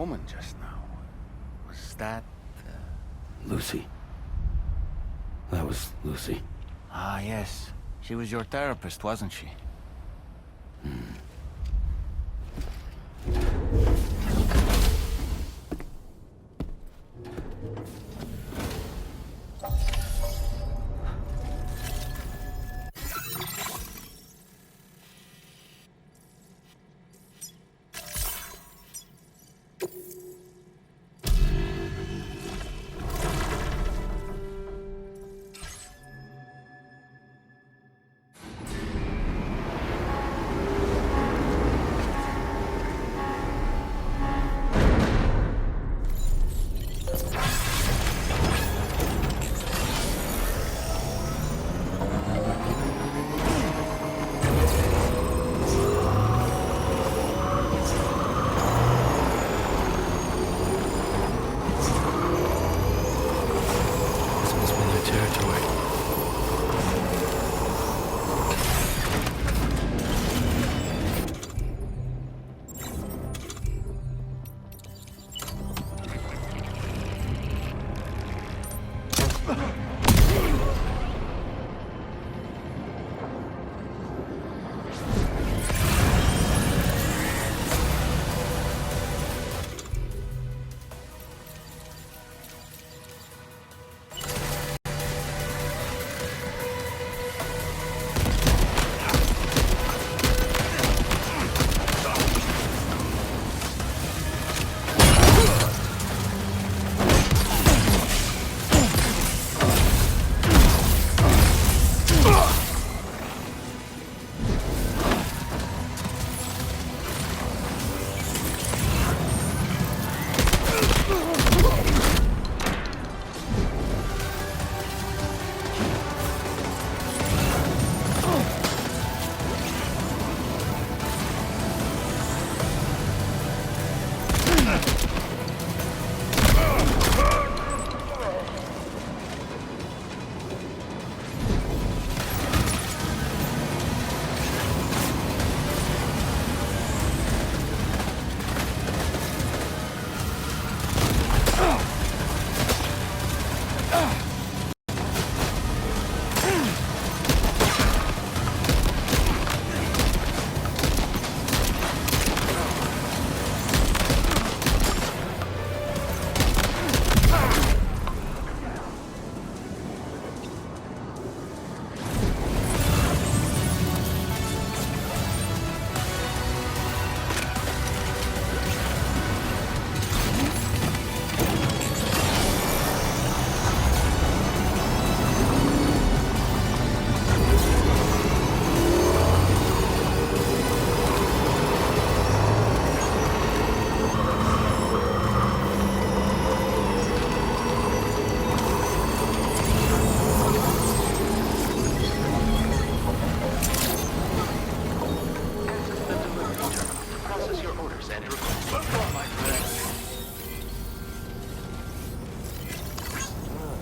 woman just now. Was that... Lucy. That was Lucy. Ah, yes. She was your therapist, wasn't she?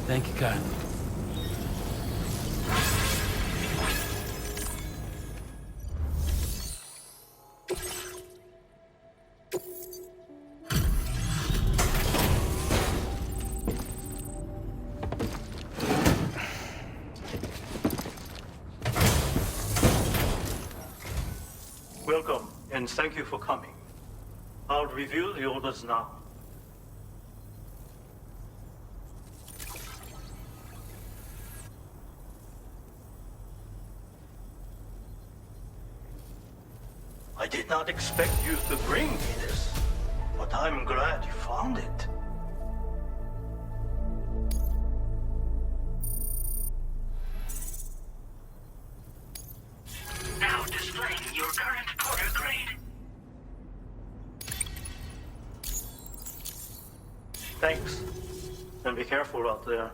Thank you kindly. Welcome, and thank you for coming. I'll reveal the orders now. I did not expect you to bring me this, but I'm glad you found it. Now displaying your current Porter grade. Thanks, and be careful out there.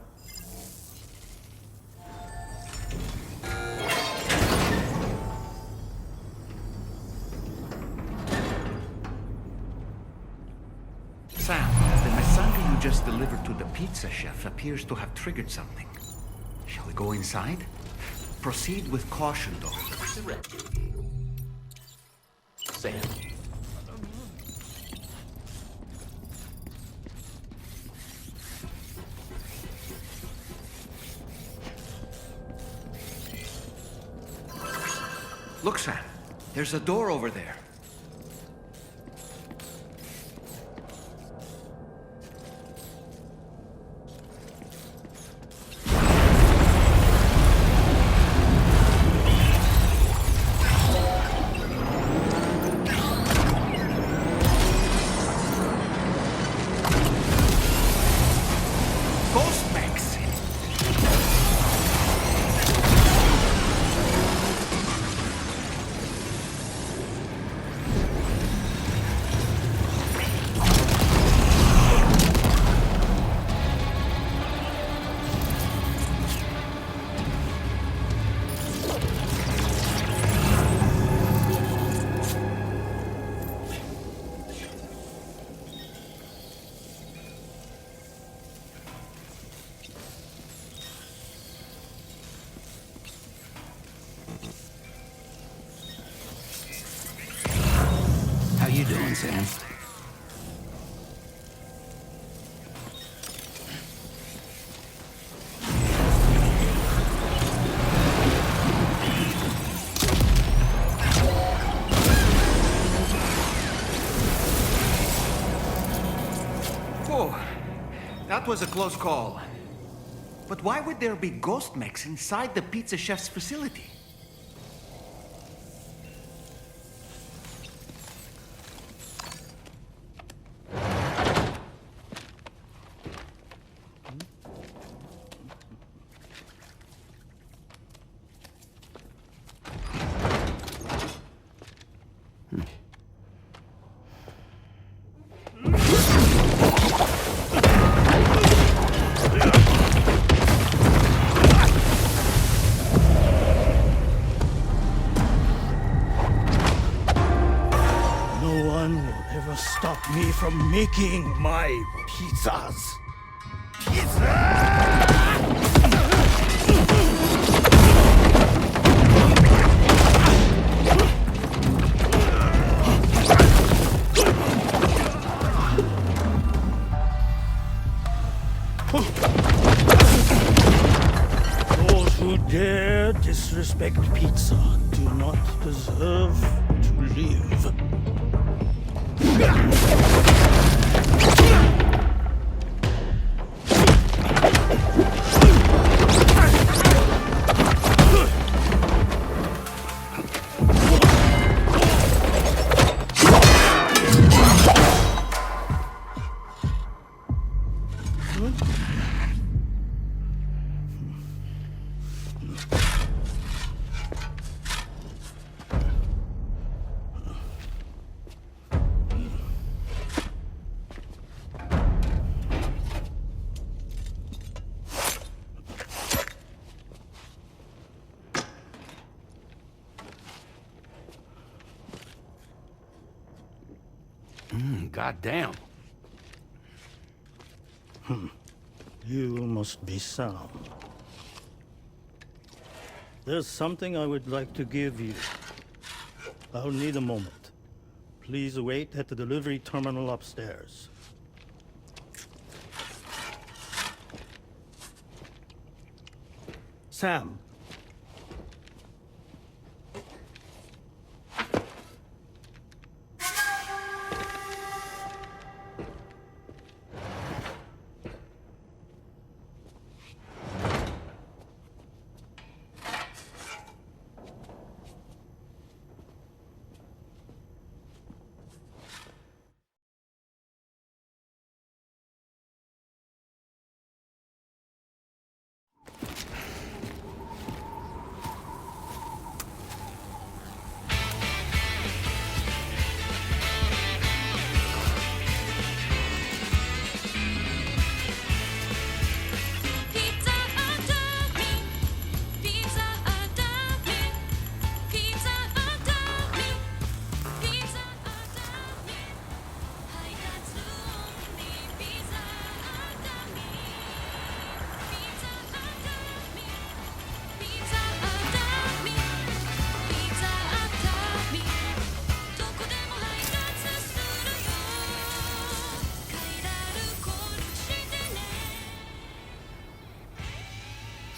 Sam, the Masanga you just delivered to the pizza chef appears to have triggered something. Shall we go inside? Proceed with caution, though. Sam. Look, Sam. There's a door over there. How you doing, Sam? Whoa, that was a close call. But why would there be ghost mechs inside the pizza chef's facility? Me from making my pizzas. Those who dare disrespect pizza do not deserve to live. Goddamn. You must be Sam. There's something I would like to give you. I'll need a moment. Please wait at the delivery terminal upstairs. Sam.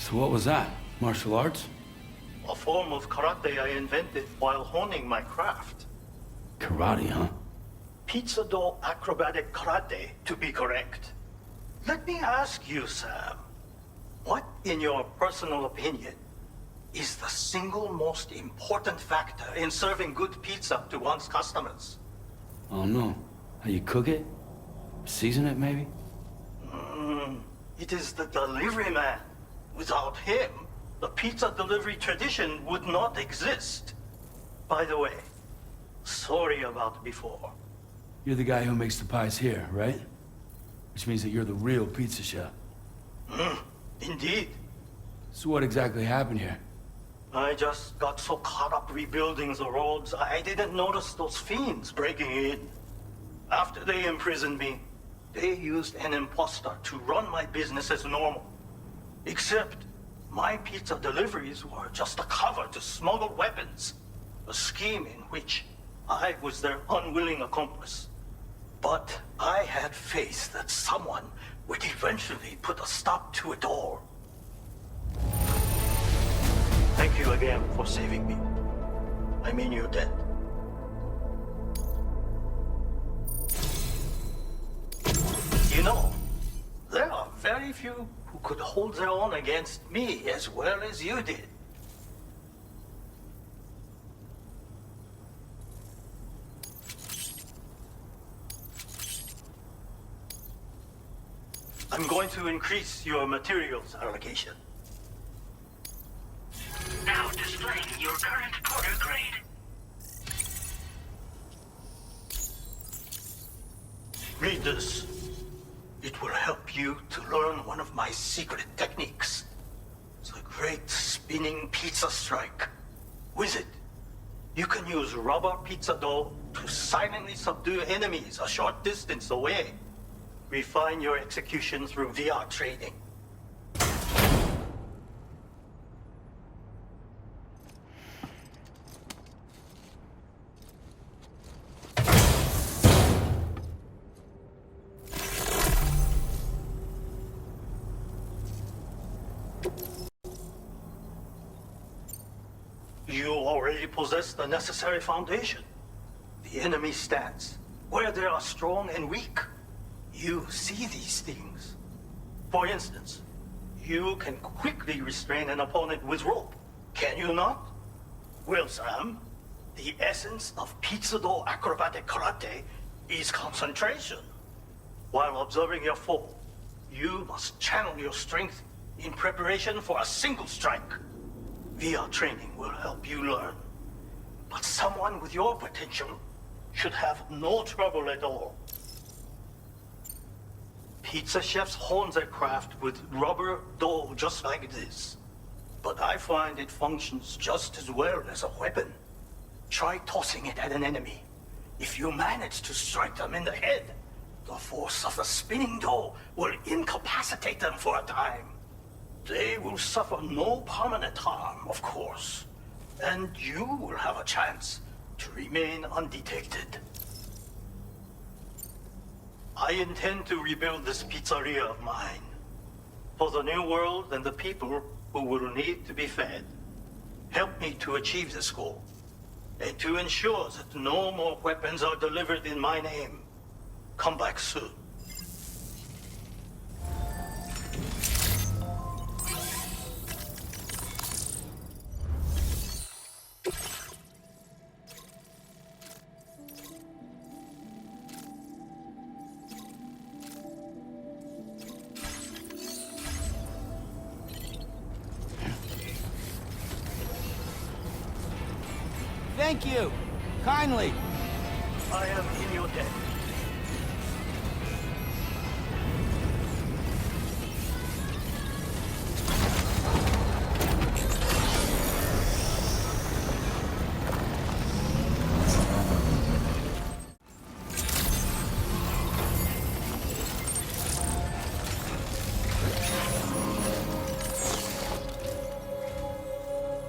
So what was that? Martial arts? Of form of karate I invented while honing my craft. Karate, huh? Pizza dough acrobatic karate, to be correct. Let me ask you, Sam. What, in your personal opinion, is the single most important factor in serving good pizza to one's customers? Oh no. How you cook it? Season it, maybe? It is the delivery man. Without him, the pizza delivery tradition would not exist. By the way, sorry about before. You're the guy who makes the pies here, right? Which means that you're the real pizza chef. Indeed. So what exactly happened here? I just got so caught up rebuilding the roads, I didn't notice those fiends breaking in. After they imprisoned me, they used an imposter to run my business as normal. Except, my pizza deliveries were just a cover to smuggle weapons. A scheme in which I was their unwilling accomplice. But I had faith that someone would eventually put a stop to it all. Thank you again for saving me. I mean you dead. You know, there are very few who could hold their own against me as well as you did. I'm going to increase your materials allocation. Now displaying your current porter grade. Read this. It will help you to learn one of my secret techniques. The Great Spinning Pizza Strike. With it, you can use rubber pizza dough to silently subdue enemies a short distance away. Refine your execution through VR training. You already possess the necessary foundation. The enemy stands where they are strong and weak. You see these things. For instance, you can quickly restrain an opponent with rope, can you not? Well, Sam, the essence of pizza dough acrobatic karate is concentration. While observing your foe, you must channel your strength in preparation for a single strike. VR training will help you learn. But someone with your potential should have no trouble at all. Pizza chefs hone their craft with rubber dough just like this. But I find it functions just as well as a weapon. Try tossing it at an enemy. If you manage to strike them in the head, the force of the spinning dough will incapacitate them for a time. They will suffer no permanent harm, of course. And you will have a chance to remain undetected. I intend to rebuild this pizzeria of mine. For the new world and the people who will need to be fed. Help me to achieve this goal. And to ensure that no more weapons are delivered in my name. Come back soon. Thank you. Kindly. I am in your debt.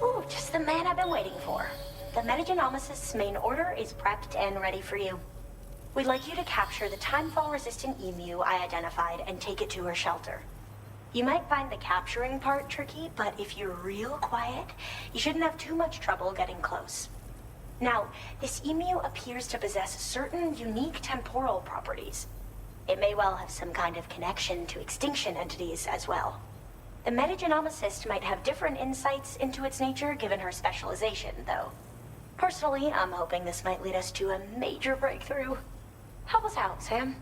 Ooh, just the man I've been waiting for. The Metagenomicist's main order is prepped and ready for you. We'd like you to capture the Timefall-resistant emu I identified and take it to her shelter. You might find the capturing part tricky, but if you're real quiet, you shouldn't have too much trouble getting close. Now, this emu appears to possess certain unique temporal properties. It may well have some kind of connection to extinction entities as well. The Metagenomicist might have different insights into its nature given her specialization, though. Personally, I'm hoping this might lead us to a major breakthrough. Help us out, Sam.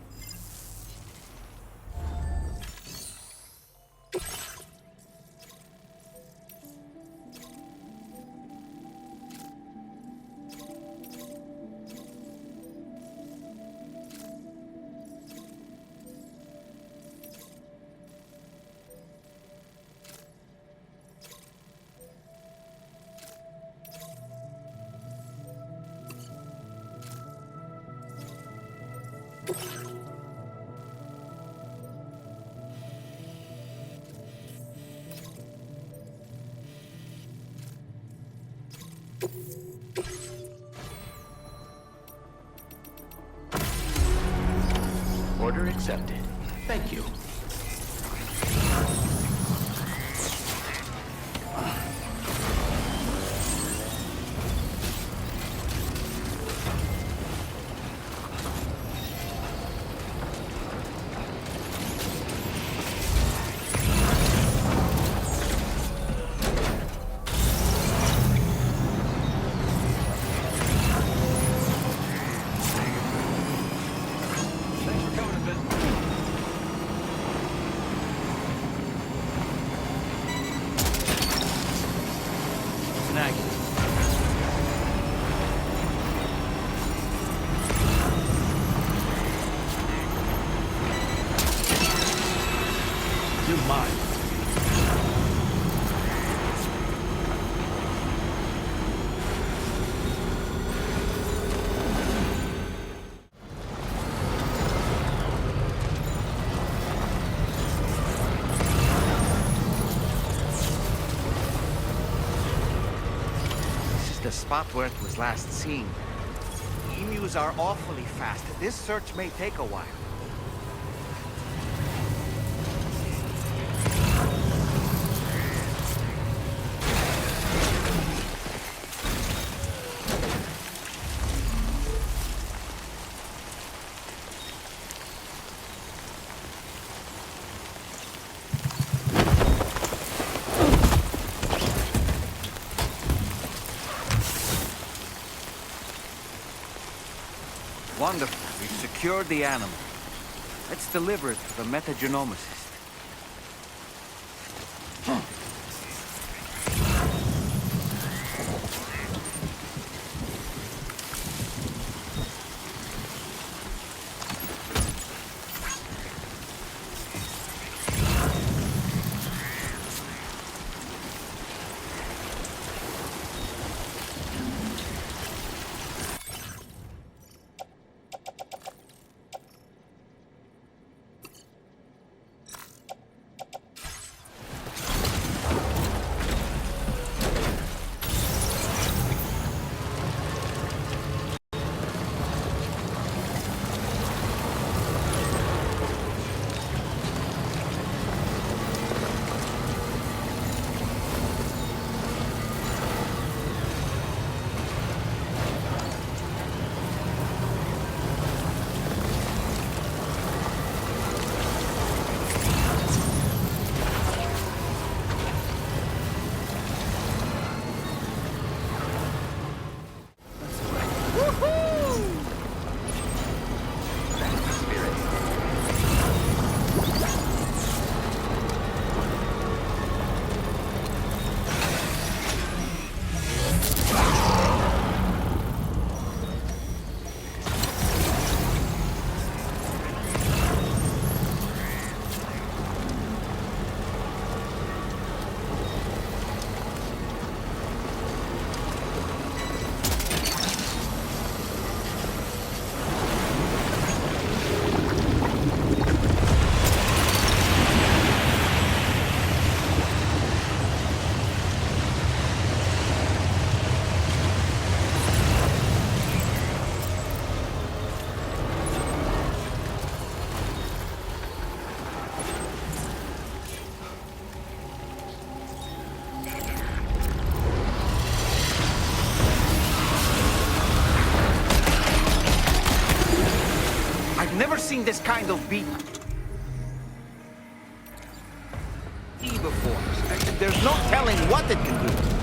Order accepted. Thank you. The spot where it was last seen. Emus are awfully fast. This search may take a while. Wonderful. We've secured the animal. Let's deliver it to the Metagenomicist. seen this kind of beat before. There's no telling what it can do.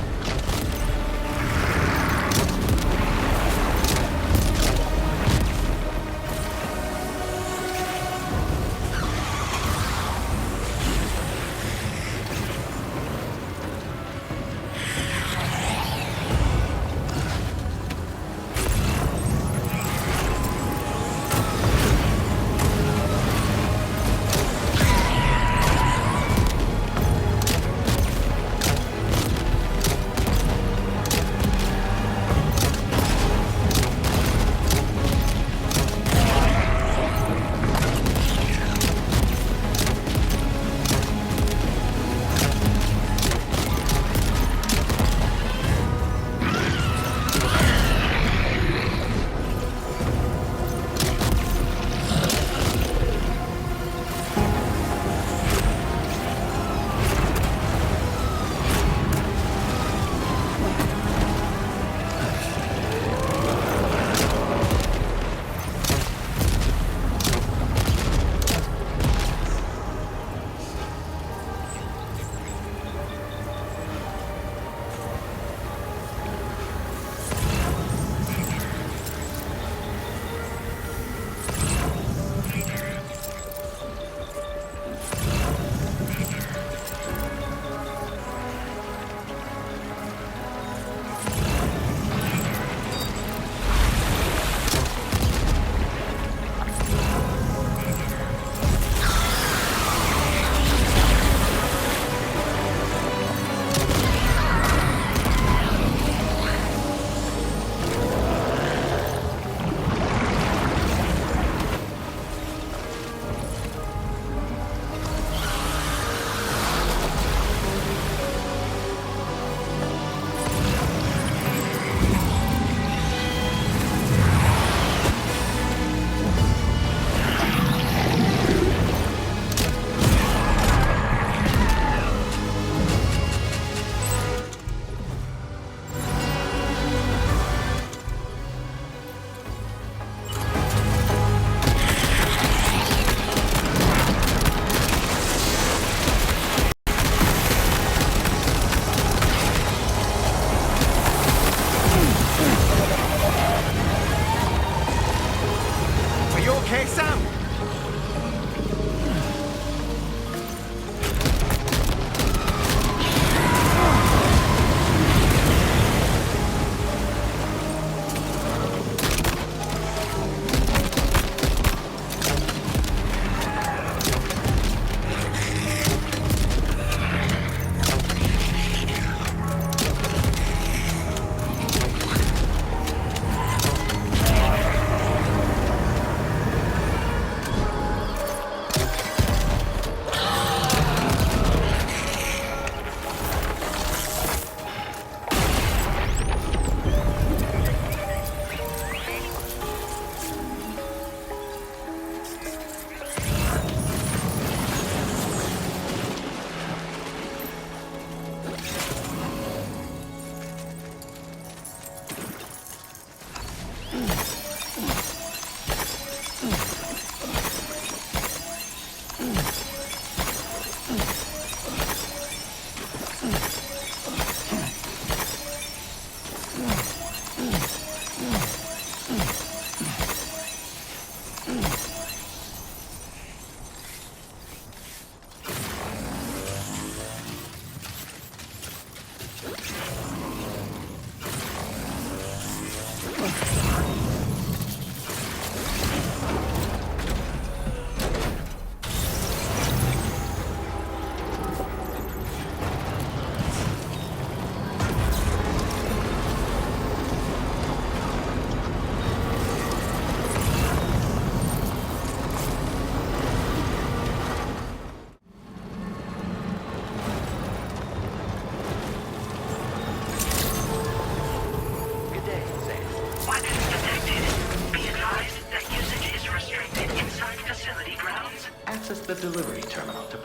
the delivery terminal to...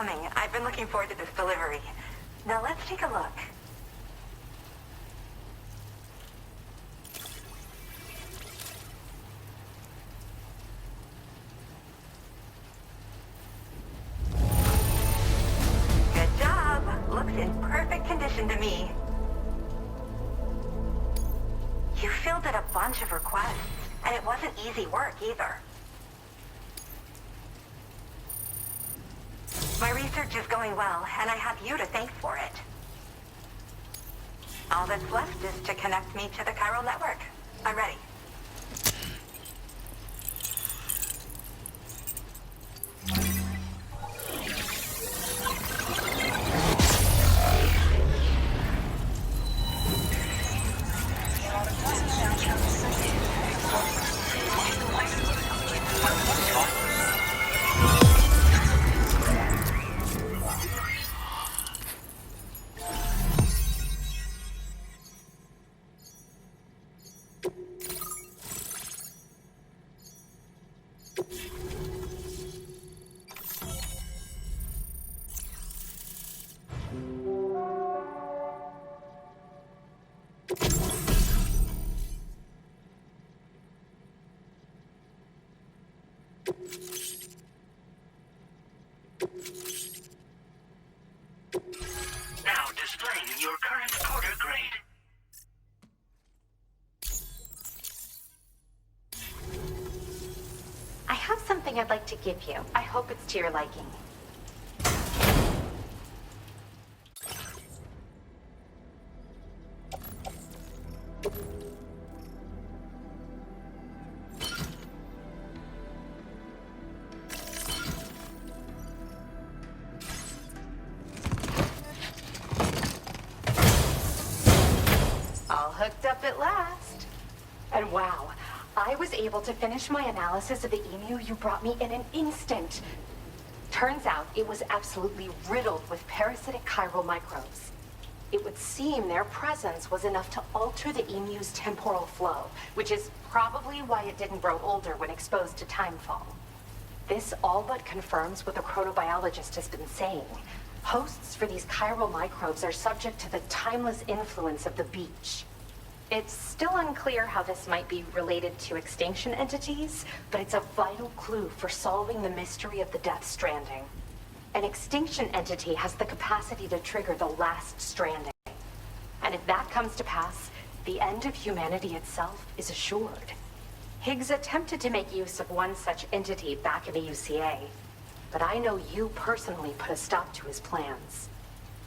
coming. I've been looking forward to this delivery. Now let's take a look. Good job. Looks in perfect condition to me. You fielded a bunch of requests, and it wasn't easy work either. My research is going well, and I have you to thank for it. All that's left is to connect me to the chiral network. I'm ready. Now displaying your current porter grade. I have something I'd like to give you. I hope it's to your liking. All hooked up at last. And wow, I was able to finish my analysis of the emu you brought me in an instant. Turns out it was absolutely riddled with parasitic chiral microbes. It would seem their presence was enough to alter the emu's temporal flow, which is probably why it didn't grow older when exposed to Timefall. This all but confirms what the chronobiologist has been saying. Hosts for these chiral microbes are subject to the timeless influence of the beach. It's still unclear how this might be related to extinction entities, but it's a vital clue for solving the mystery of the Death Stranding. An extinction entity has the capacity to trigger the last stranding. And if that comes to pass, the end of humanity itself is assured. Higgs attempted to make use of one such entity back in the UCA, but I know you personally put a stop to his plans.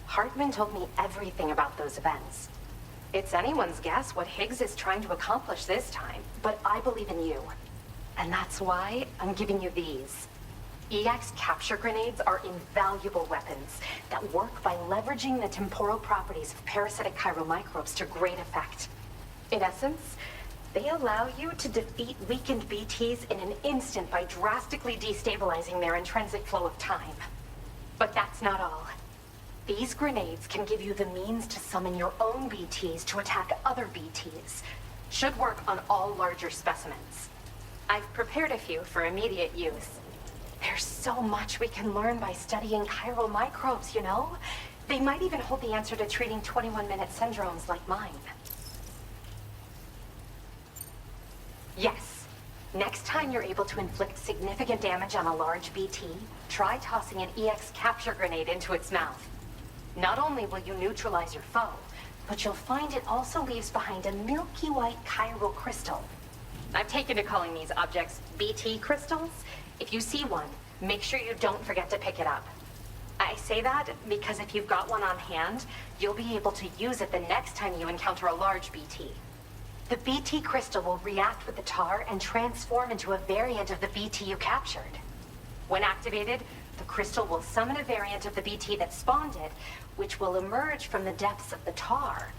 Hartman told me everything about those events. It's anyone's guess what Higgs is trying to accomplish this time, but I believe in you. And that's why I'm giving you these. EX capture grenades are invaluable weapons that work by leveraging the temporal properties of parasitic chiral microbes to great effect. In essence, they allow you to defeat weakened BTs in an instant by drastically destabilizing their intrinsic flow of time. But that's not all. These grenades can give you the means to summon your own BTs to attack other BTs. Should work on all larger specimens. I've prepared a few for immediate use. There's so much we can learn by studying chiral microbes, you know? They might even hold the answer to treating 21-minute syndromes like mine. Yes. Next time you're able to inflict significant damage on a large BT, try tossing an EX capture grenade into its mouth. Not only will you neutralize your foe, but you'll find it also leaves behind a milky white chiral crystal. I've taken to calling these objects BT crystals. If you see one, make sure you don't forget to pick it up. I say that because if you've got one on hand, you'll be able to use it the next time you encounter a large BT. The BT crystal will react with the tar and transform into a variant of the BT you captured. When activated, the crystal will summon a variant of the BT that spawned it, which will emerge from the depths of the tar.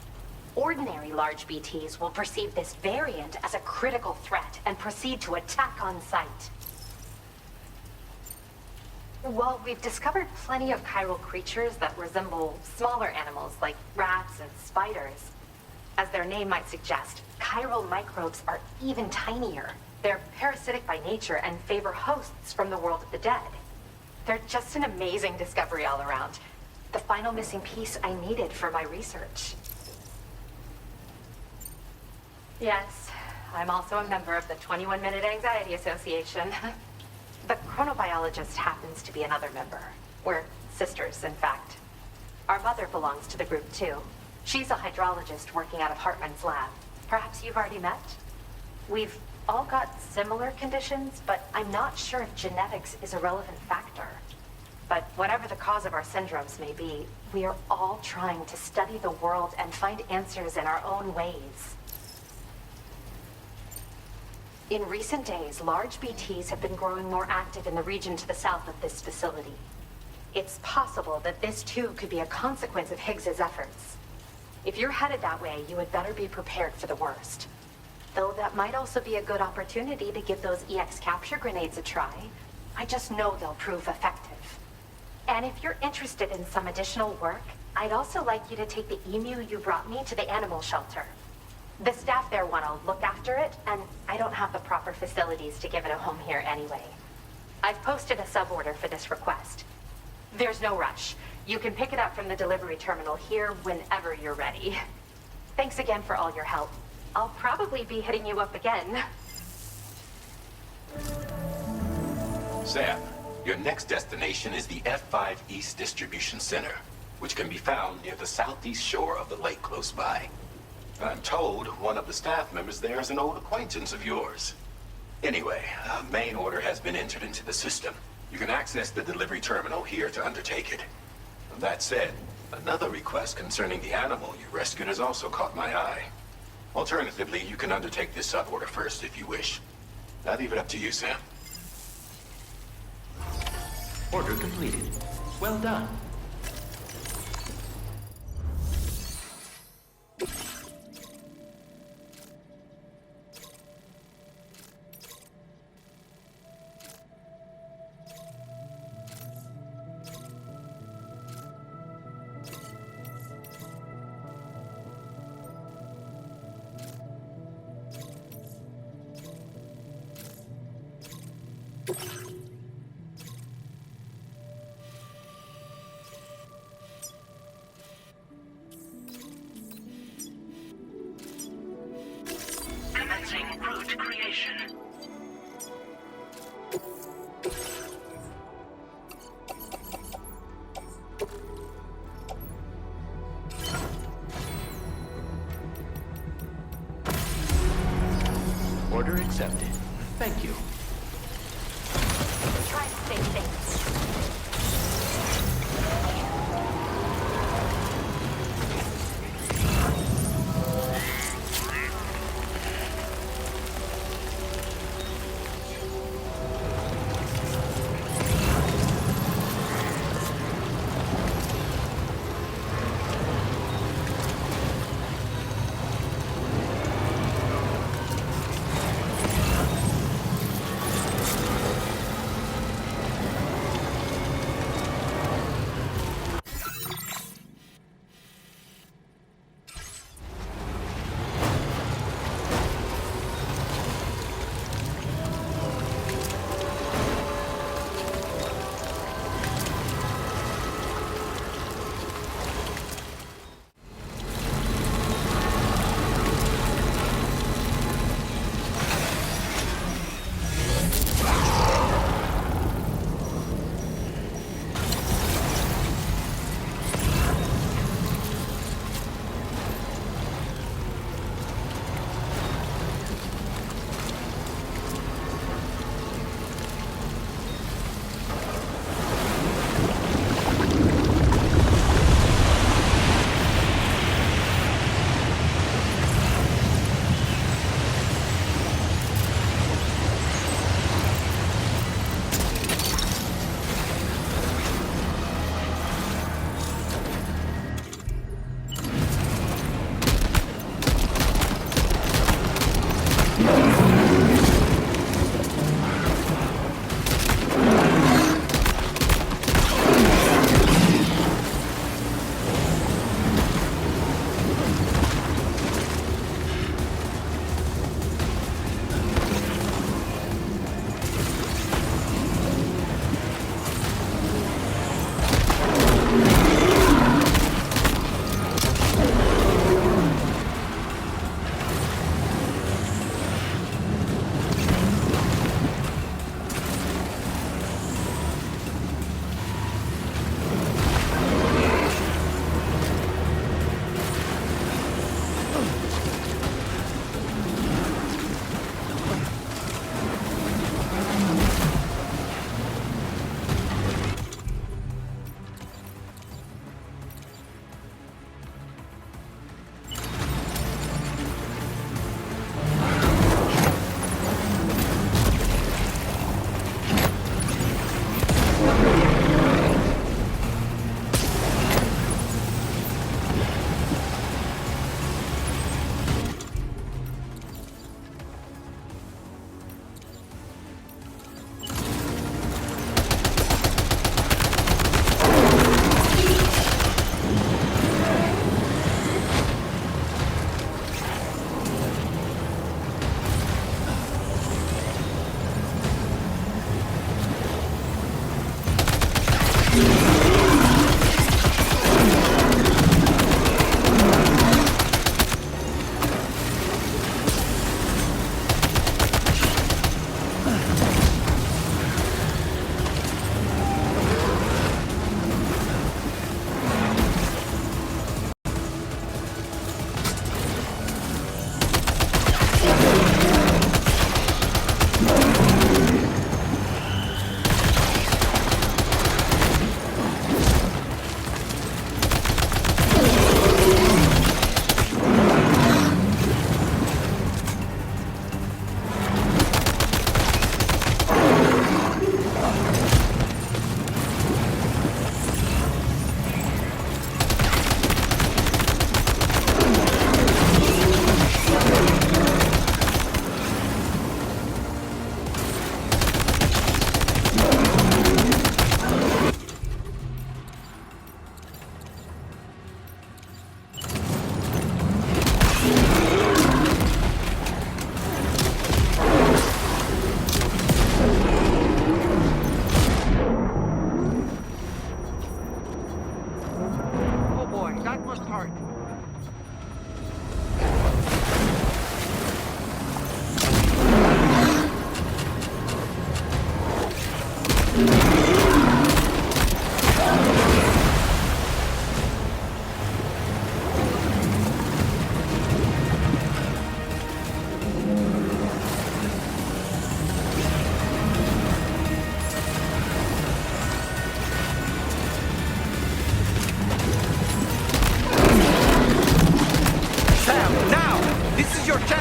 Ordinary large BTs will perceive this variant as a critical threat and proceed to attack on sight. While we've discovered plenty of chiral creatures that resemble smaller animals like rats and spiders, as their name might suggest, chiral microbes are even tinier. They're parasitic by nature and favor hosts from the world of the dead. They're just an amazing discovery all around. The final missing piece I needed for my research. Yes, I'm also a member of the 21-Minute Anxiety Association. The chronobiologist happens to be another member. We're sisters, in fact. Our mother belongs to the group, too. She's a hydrologist working out of Hartman's lab. Perhaps you've already met? We've all got similar conditions, but I'm not sure if genetics is a relevant factor. But whatever the cause of our syndromes may be, we are all trying to study the world and find answers in our own ways. In recent days, large BTs have been growing more active in the region to the south of this facility. It's possible that this too could be a consequence of Higgs's efforts. If you're headed that way, you had better be prepared for the worst. Though that might also be a good opportunity to give those EX capture grenades a try. I just know they'll prove effective. And if you're interested in some additional work, I'd also like you to take the emu you brought me to the animal shelter. The staff there want to look after it, and I don't have the proper facilities to give it a home here anyway. I've posted a sub-order for this request. There's no rush. You can pick it up from the delivery terminal here whenever you're ready. Thanks again for all your help. I'll probably be hitting you up again. Sam, your next destination is the F5 East Distribution Center, which can be found near the southeast shore of the lake close by. I'm told one of the staff members there is an old acquaintance of yours. Anyway, a main order has been entered into the system. You can access the delivery terminal here to undertake it. That said, another request concerning the animal you rescued has also caught my eye. Alternatively, you can undertake this sub-order first if you wish. I'll leave it up to you, Sam. Order completed. Well done. Commencing root creation. Order accepted. Thank you. Try to stay safe.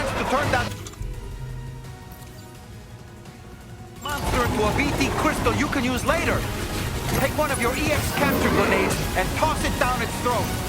managed to turn that monster into a BT crystal you can use later. Take one of your EX capture grenades and toss it down its throat.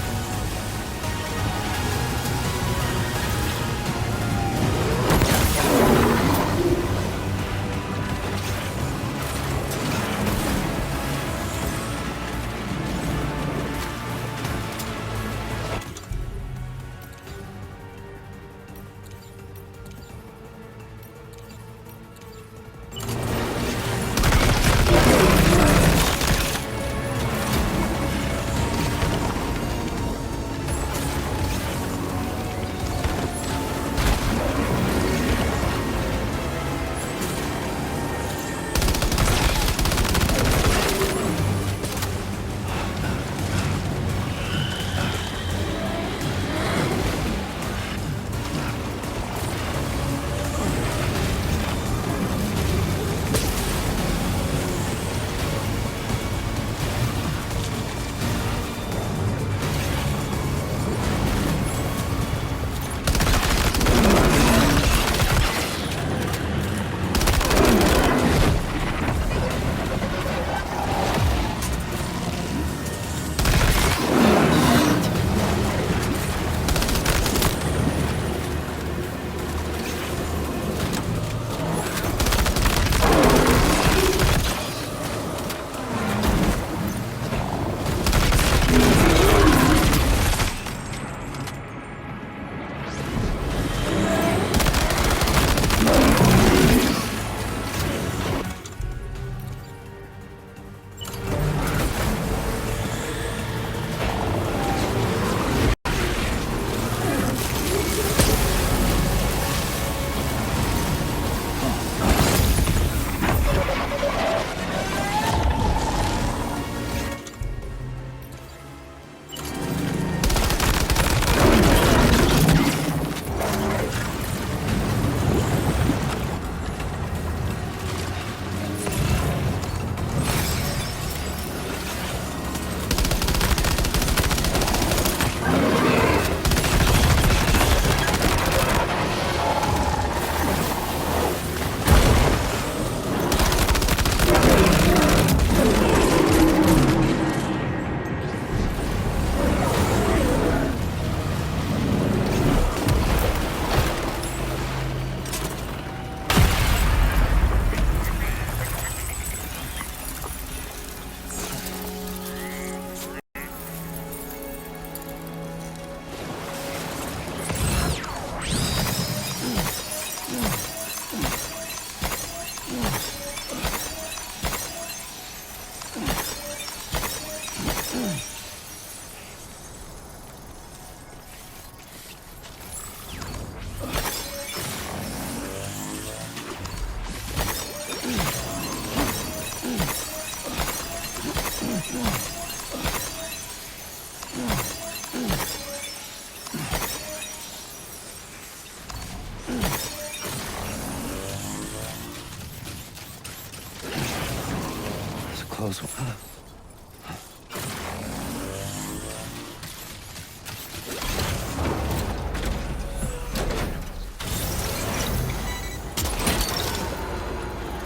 close one.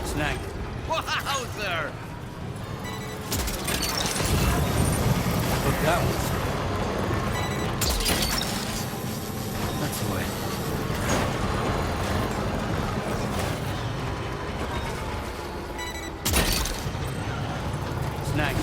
Snag. Wowzer! Look, that was... That's the way. Snag.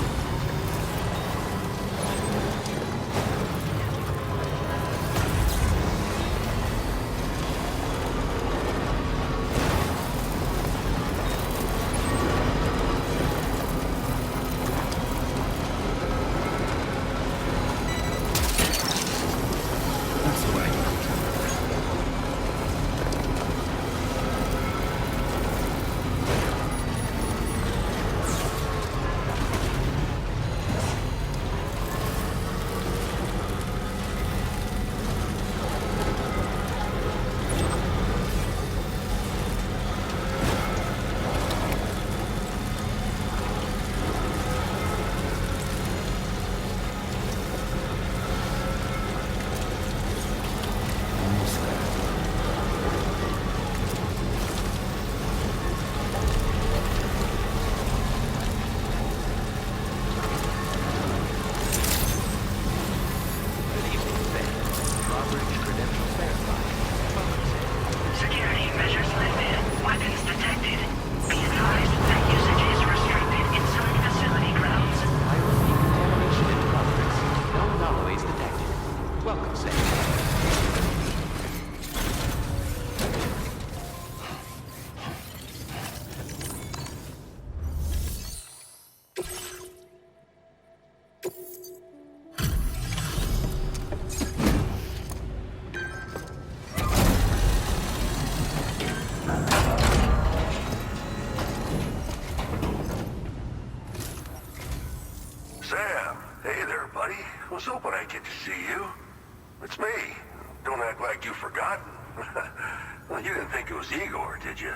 You didn't think it was Igor, did you?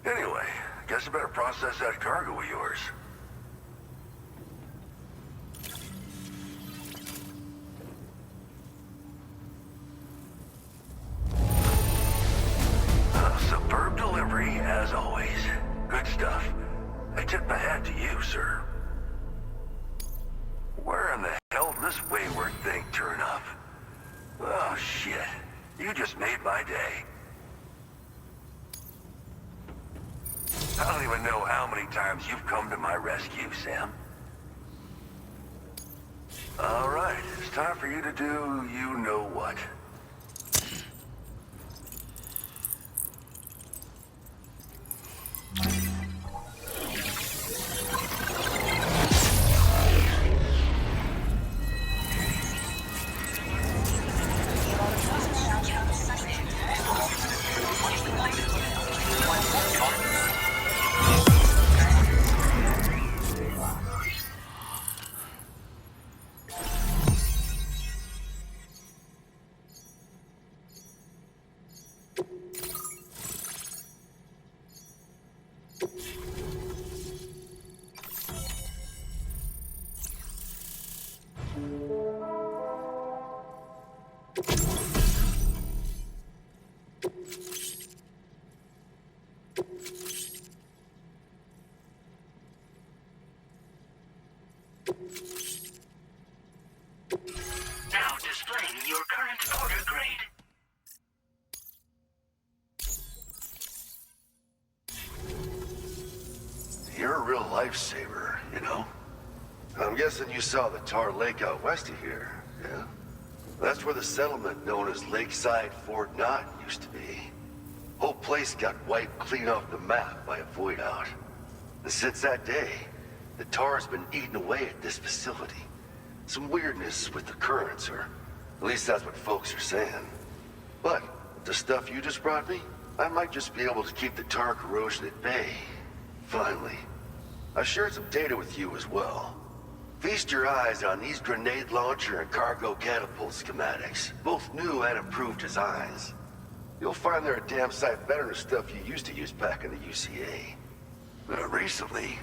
Anyway, guess I better process that cargo of yours. Superb delivery, as always. Good stuff. I tip my hat to you, sir. Where in the hell did this wayward thing turn up? Oh, shit. You just made my day. I don't even know how many times you've come to my rescue, Sam. All right, it's time for you to do you-know-what. Now displaying your current order grade. You're a real lifesaver, you know? I'm guessing you saw the tar lake out west of here, yeah? That's where the settlement known as Lakeside Fort Knott used to be. Whole place got wiped clean off the map by a void out. And since that day, the tar's been eating away at this facility. Some weirdness with the currents, or at least that's what folks are saying. But with the stuff you just brought me, I might just be able to keep the tar corrosion at bay. Finally. I've shared some data with you as well. Feast your eyes on these grenade launcher and cargo catapult schematics, both new and improved designs. You'll find they're a damn sight better than stuff you used to use back in the UCA. Recently,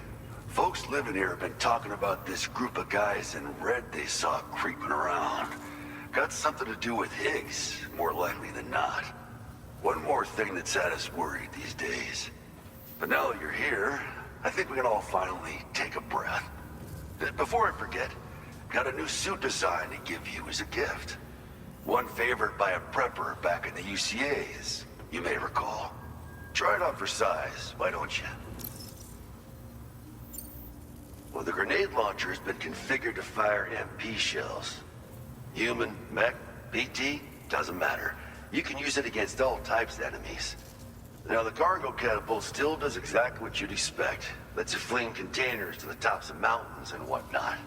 folks living here have been talking about this group of guys in red they saw creeping around. Got something to do with Higgs, more likely than not. One more thing that's had us worried these days. But now that you're here, I think we can all finally take a breath. Before I forget, got a new suit design to give you as a gift. One favored by a prepper back in the UCAs, you may recall. Try it on for size, why don't you? Well, the grenade launcher has been configured to fire MP shells. Human, mech, PT, doesn't matter. You can use it against all types of enemies. Now, the cargo catapult still does exactly what you'd expect. Lets you fling containers to the tops of mountains and whatnot.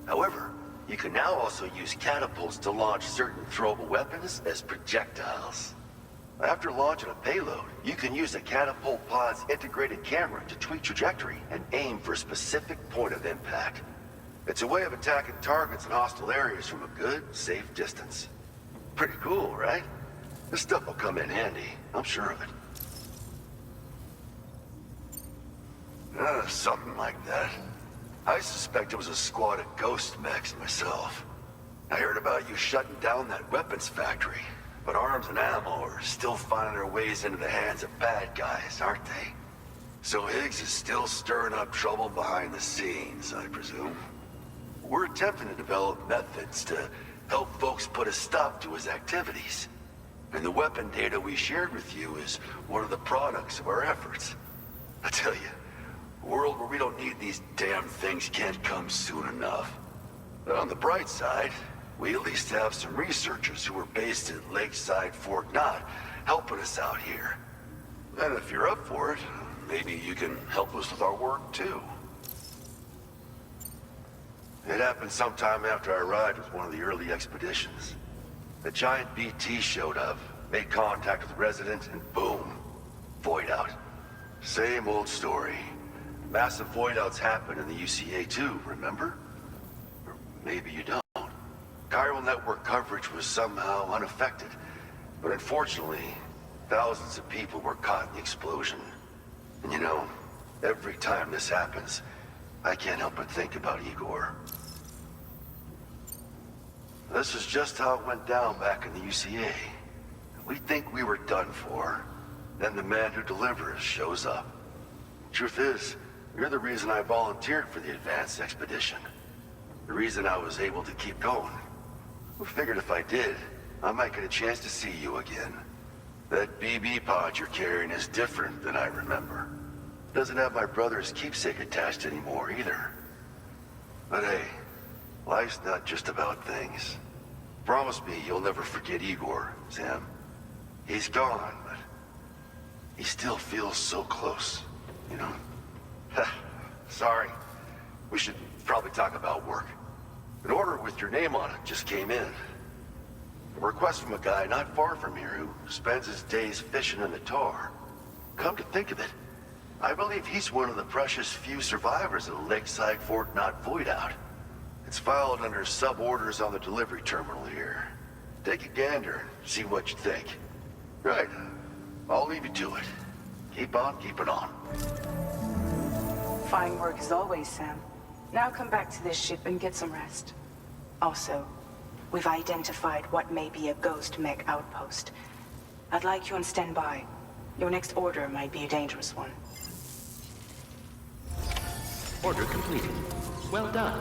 However, you can now also use catapults to launch certain throwable weapons as projectiles. After launching a payload, you can use a catapult pod's integrated camera to tweak trajectory and aim for a specific point of impact. It's a way of attacking targets in hostile areas from a good, safe distance. Pretty cool, right? This stuff will come in handy, I'm sure of it. Something like that. I suspect it was a squad of ghost mechs myself. I heard about you shutting down that weapons factory, but arms and ammo are still finding their ways into the hands of bad guys, aren't they? So Higgs is still stirring up trouble behind the scenes, I presume. We're attempting to develop methods to help folks put a stop to his activities. And the weapon data we shared with you is one of the products of our efforts. I tell you, a world where we don't need these damn things can't come soon enough. But on the bright side, we at least have some researchers who are based at Lakeside Fort Knott helping us out here. And if you're up for it, maybe you can help us with our work too. It happened sometime after I arrived with one of the early expeditions. The giant BT showed up, made contact with the resident, and boom, void out. Same old story. Massive void outs happen in the UCA too, remember? Or maybe you don't. Chiral network coverage was somehow unaffected. But unfortunately, Thousands of people were caught in the explosion. And you know, every time this happens, I can't help but think about Igor. This is just how it went down back in the UCA. We think we were done for. Then the man who delivers shows up. Truth is, you're the reason I volunteered for the advanced expedition. The reason I was able to keep going. I figured if I did, I might get a chance to see you again. That BB pod you're carrying is different than I remember. Doesn't have my brother's keepsake attached anymore either. But hey, life's not just about things. Promise me you'll never forget Igor, Sam. He's gone, but he still feels so close, you know? Sorry. We should probably talk about work. An order with your name on it just came in. A request from a guy not far from here who spends his days fishing in the tar. Come to think of it, I believe he's one of the precious few survivors of the Lakeside Fort Knot Void Out. It's filed under sub-orders on the delivery terminal here. Take a gander and see what you think. Right. I'll leave you to it. Keep on keeping on. Fine work as always, Sam. Now come back to this ship and get some rest. Also, we've identified what may be a ghost mech outpost. I'd like you on standby. Your next order might be a dangerous one. Order completed. Well done.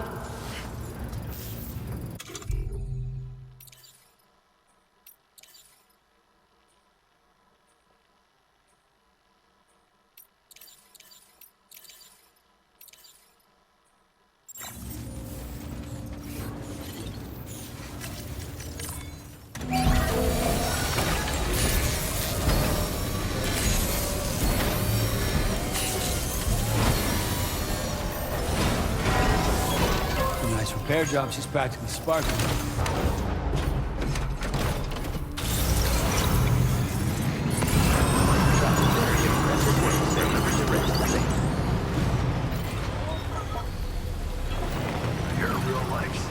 Repair job, she's practically sparkling. You're a real lifesaver.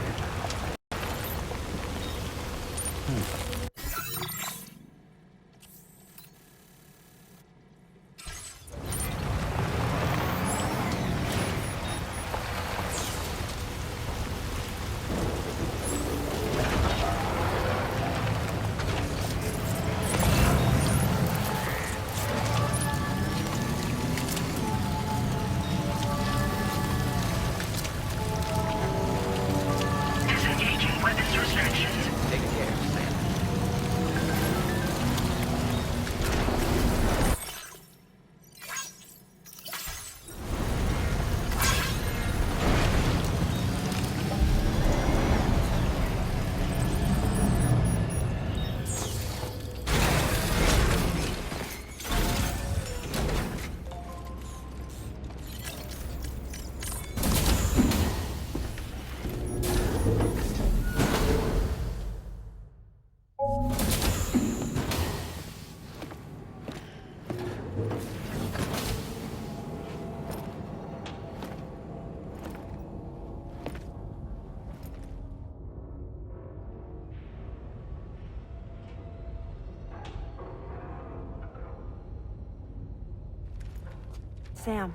Sam.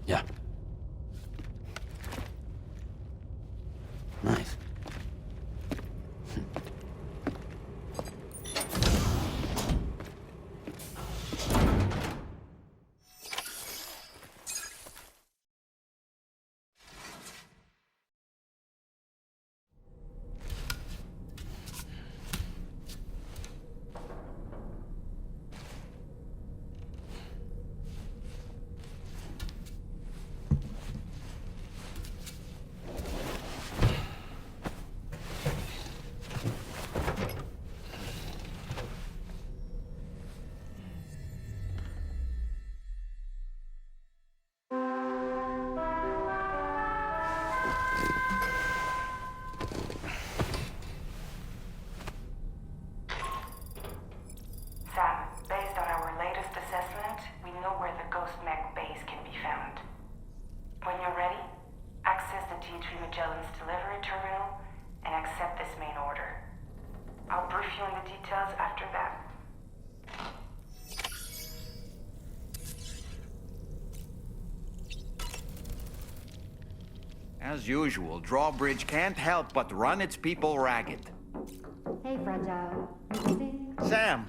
Yeah. Nice. As usual, Drawbridge can't help but run its people ragged. Hey, Fragile. Sam,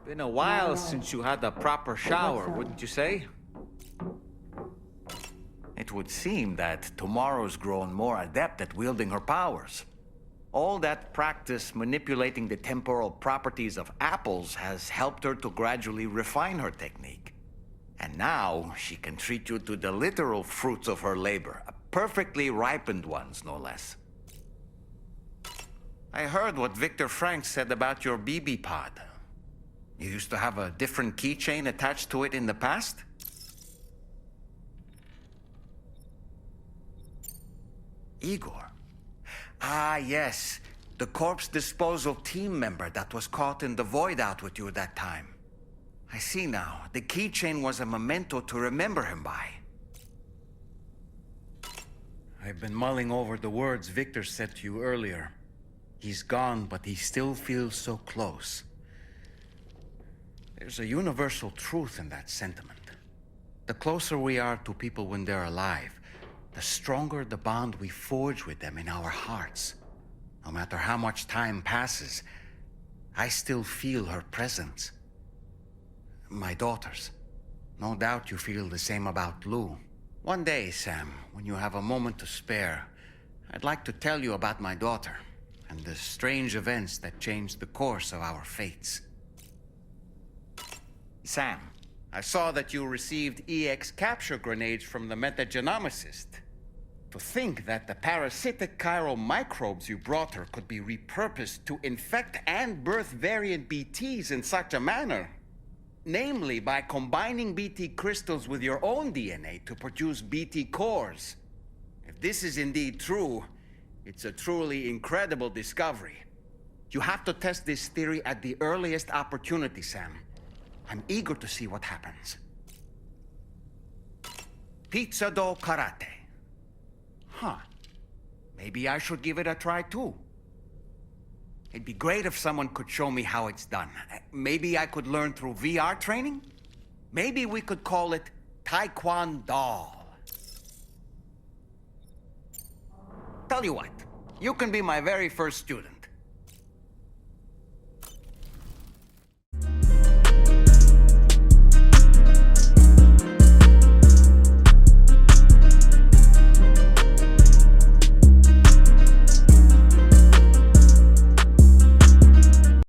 been a while since you had a proper shower, wouldn't you say? It would seem that Tomorrow's grown more adept at wielding her powers. All that practice manipulating the temporal properties of apples has helped her to gradually refine her technique. And now she can treat you to the literal fruits of her labor, perfectly ripened ones, no less. I heard what Victor Frank said about your BB pod. You used to have a different keychain attached to it in the past? Igor. Ah, yes. The corpse disposal team member that was caught in the void out with you that time. I see now. The keychain was a memento to remember him by. I've been mulling over the words Victor said to you earlier. He's gone, but he still feels so close. There's a universal truth in that sentiment. The closer we are to people when they're alive, the stronger the bond we forge with them in our hearts. No matter how much time passes, I still feel her presence. My daughters. No doubt you feel the same about Lou. One day, Sam, when you have a moment to spare, I'd like to tell you about my daughter and the strange events that changed the course of our fates. Sam, I saw that you received EX capture grenades from the Metagenomicist. To think that the parasitic chiral microbes you brought her could be repurposed to infect and birth variant BTs in such a manner. Namely, by combining BT crystals with your own DNA to produce BT cores. If this is indeed true, it's a truly incredible discovery. You have to test this theory at the earliest opportunity, Sam. I'm eager to see what happens. Pizza dough karate. Huh. Maybe I should give it a try too. It'd be great if someone could show me how it's done. Maybe I could learn through VR training? Maybe we could call it Taekwondo. Tell you what, you can be my very first student.